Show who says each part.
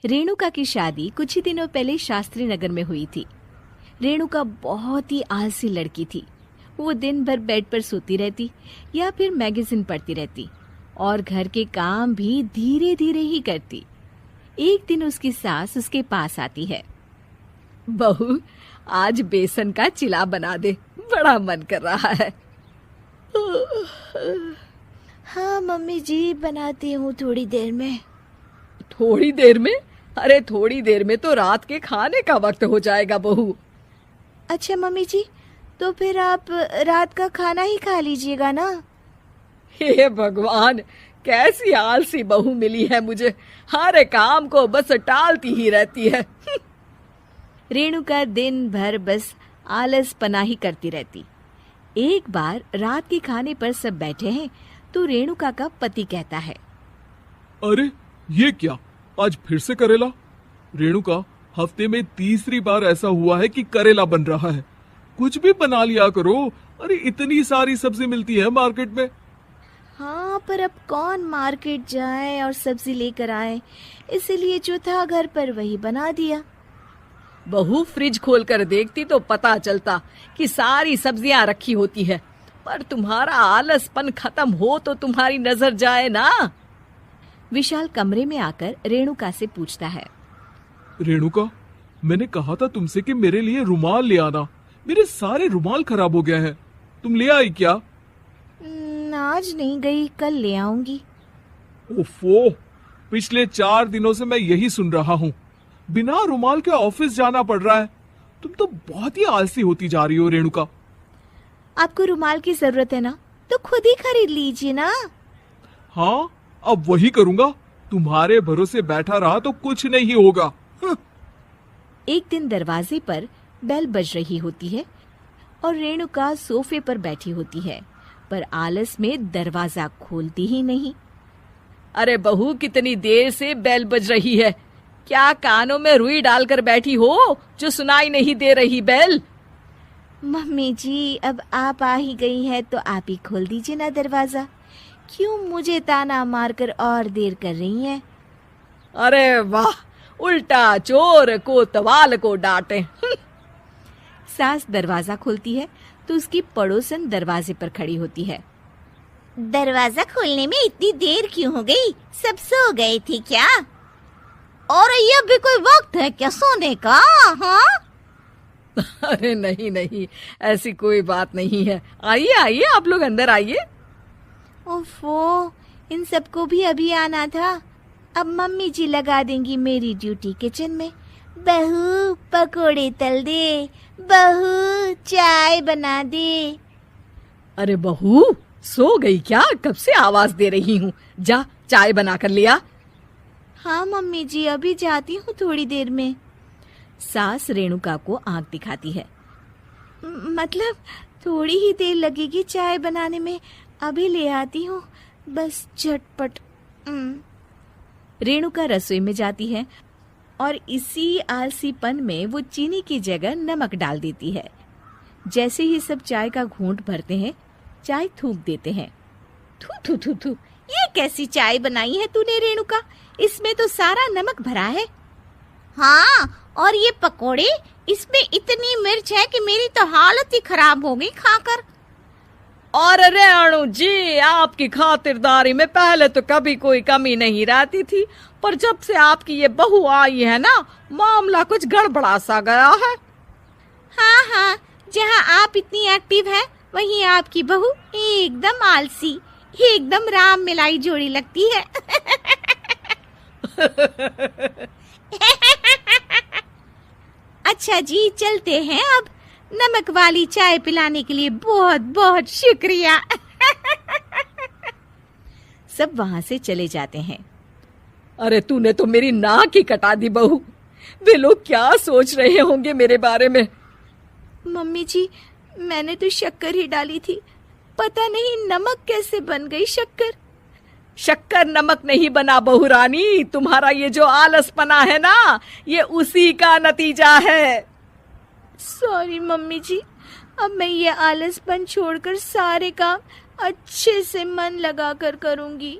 Speaker 1: रेणुका की शादी कुछ ही दिनों पहले शास्त्री नगर में हुई थी। रेणुका बहुत ही आलसी लड़की थी। वो दिन भर बेड पर सोती रहती या फिर मैगजीन पढ़ती रहती और घर के काम भी धीरे धीरे ही करती। एक दिन उसकी सास उसके पास आती है। बहू, आज बेसन का चिला बना दे, बड़ा मन कर रहा है।
Speaker 2: हाँ मम्मी जी, बनाती हूँ थोड़ी देर में।
Speaker 1: थोड़ी देर में? अरे थोड़ी देर में तो रात के खाने का वक्त हो जाएगा बहू।
Speaker 2: अच्छा मम्मी जी, तो फिर आप रात का खाना ही खा लीजिएगा ना।
Speaker 1: हे भगवान, कैसी आलसी बहू मिली है मुझे, हर काम को बस टालती ही रहती है। रेणुका दिन भर बस आलस पना ही करती रहती। एक बार रात के खाने पर सब बैठे हैं तो रेणुका का पति कहता है,
Speaker 3: अरे ये क्या, आज फिर से करेला? रेणुका, हफ्ते में तीसरी बार ऐसा हुआ है कि करेला बन रहा है। कुछ भी बना लिया करो। अरे इतनी सारी सब्जी मिलती है मार्केट में।
Speaker 2: हाँ, पर अब कौन मार्केट जाए और सब्जी लेकर आए, इसीलिए जो था घर पर वही बना दिया।
Speaker 1: बहू, फ्रिज खोल कर देखती तो पता चलता कि सारी सब्जियां रखी होती है, पर तुम्हारा आलसपन खत्म हो तो तुम्हारी नजर जाए ना। विशाल कमरे में आकर रेणुका से पूछता है,
Speaker 3: रेणुका, मैंने कहा था तुमसे कि मेरे लिए रुमाल ले आना। मेरे सारे रुमाल खराब हो गए हैं। तुम ले आई क्या?
Speaker 2: आज नहीं गई, कल ले आऊंगी।
Speaker 3: ओफो, पिछले 4 दिनों से मैं यही सुन रहा हूँ। बिना रुमाल के ऑफिस जाना पड़ रहा है। तुम तो बहुत ही आलसी होती जा रही हो रेणुका।
Speaker 2: आपको रुमाल की जरूरत है ना, तो खुद ही खरीद लीजिए ना।
Speaker 3: हाँ, अब वही करूंगा। तुम्हारे भरोसे बैठा रहा तो कुछ नहीं होगा।
Speaker 1: एक दिन दरवाजे पर बेल बज रही होती है और रेणुका सोफे पर बैठी होती है, पर आलस में दरवाजा खोलती ही नहीं। अरे बहू, कितनी देर से बेल बज रही है? क्या कानों में रुई डालकर बैठी हो जो सुनाई नहीं दे रही बेल?
Speaker 2: मम्मी जी, अब आप आ ही गई हैं तो आप ही खोल दीजिए ना दरवाजा। क्यों मुझे ताना मारकर और देर कर रही हैं?
Speaker 1: अरे वाह, उल्टा चोर को तवाल को डांटे। सास दरवाजा खोलती है तो उसकी पड़ोसन दरवाजे पर खड़ी होती है।
Speaker 2: दरवाजा खोलने में इतनी देर क्यों हो गई? सब सो गए थे क्या? और ये भी कोई वक्त है क्या सोने का? हाँ?
Speaker 1: अरे नहीं नहीं, ऐसी कोई बात नहीं है। आइए आइए, आप लोग अंदर आइए।
Speaker 2: ओफो, इन सबको भी अभी आना था। अब मम्मी जी लगा देंगी मेरी ड्यूटी किचन में। बहू पकोड़े तल दे, बहू चाय बना दे।
Speaker 1: अरे बहू, सो गई क्या? कब से आवाज दे रही हूँ, जा चाय बना कर लिया।
Speaker 2: हाँ मम्मी जी, अभी जाती हूँ थोड़ी देर में।
Speaker 1: सास रेणुका को आंख दिखाती है।
Speaker 2: मतलब थोड़ी ही देर लगेगी चाय बनाने में, अभी ले आती हूँ, बस झटपट।
Speaker 1: रेणुका रसोई में जाती है और इसी आलसीपन में वो चीनी की जगह नमक डाल देती है। जैसे ही सब चाय का घूंट भरते हैं, चाय थूक देते हैं।
Speaker 2: थू थू थू थू, ये कैसी चाय बनाई है तूने रेणुका? इसमें तो सारा नमक भरा है। हाँ, और ये पकोड़े, इसमें इतनी मिर्च है कि मेरी तो हालत ही खराब हो गई खाकर।
Speaker 1: और रेणु जी, आपकी खातिरदारी में पहले तो कभी कोई कमी नहीं रहती थी, पर जब से आपकी ये बहू आई है ना, मामला कुछ गड़बड़ा सा गया है।
Speaker 2: हाँ हाँ, जहाँ आप इतनी एक्टिव हैं, वहीं आपकी बहू एकदम आलसी, एकदम राम मिलाई जोड़ी लगती है। अच्छा जी, चलते हैं अब। नमक वाली चाय पिलाने के लिए बहुत बहुत शुक्रिया।
Speaker 1: सब वहां से चले जाते हैं। अरे तूने तो मेरी नाक ही कटा दी बहू। वे लोग क्या सोच रहे होंगे मेरे बारे में?
Speaker 2: मम्मी जी, मैंने तो शक्कर ही डाली थी, पता नहीं नमक कैसे बन गई शक्कर।
Speaker 1: शक्कर नमक नहीं बना बहू रानी, तुम्हारा ये जो आलसपना है ना, ये उसी का नतीजा है।
Speaker 2: सॉरी मम्मी जी, अब मैं ये आलसपन छोड़कर सारे काम अच्छे से मन लगाकर करूंगी।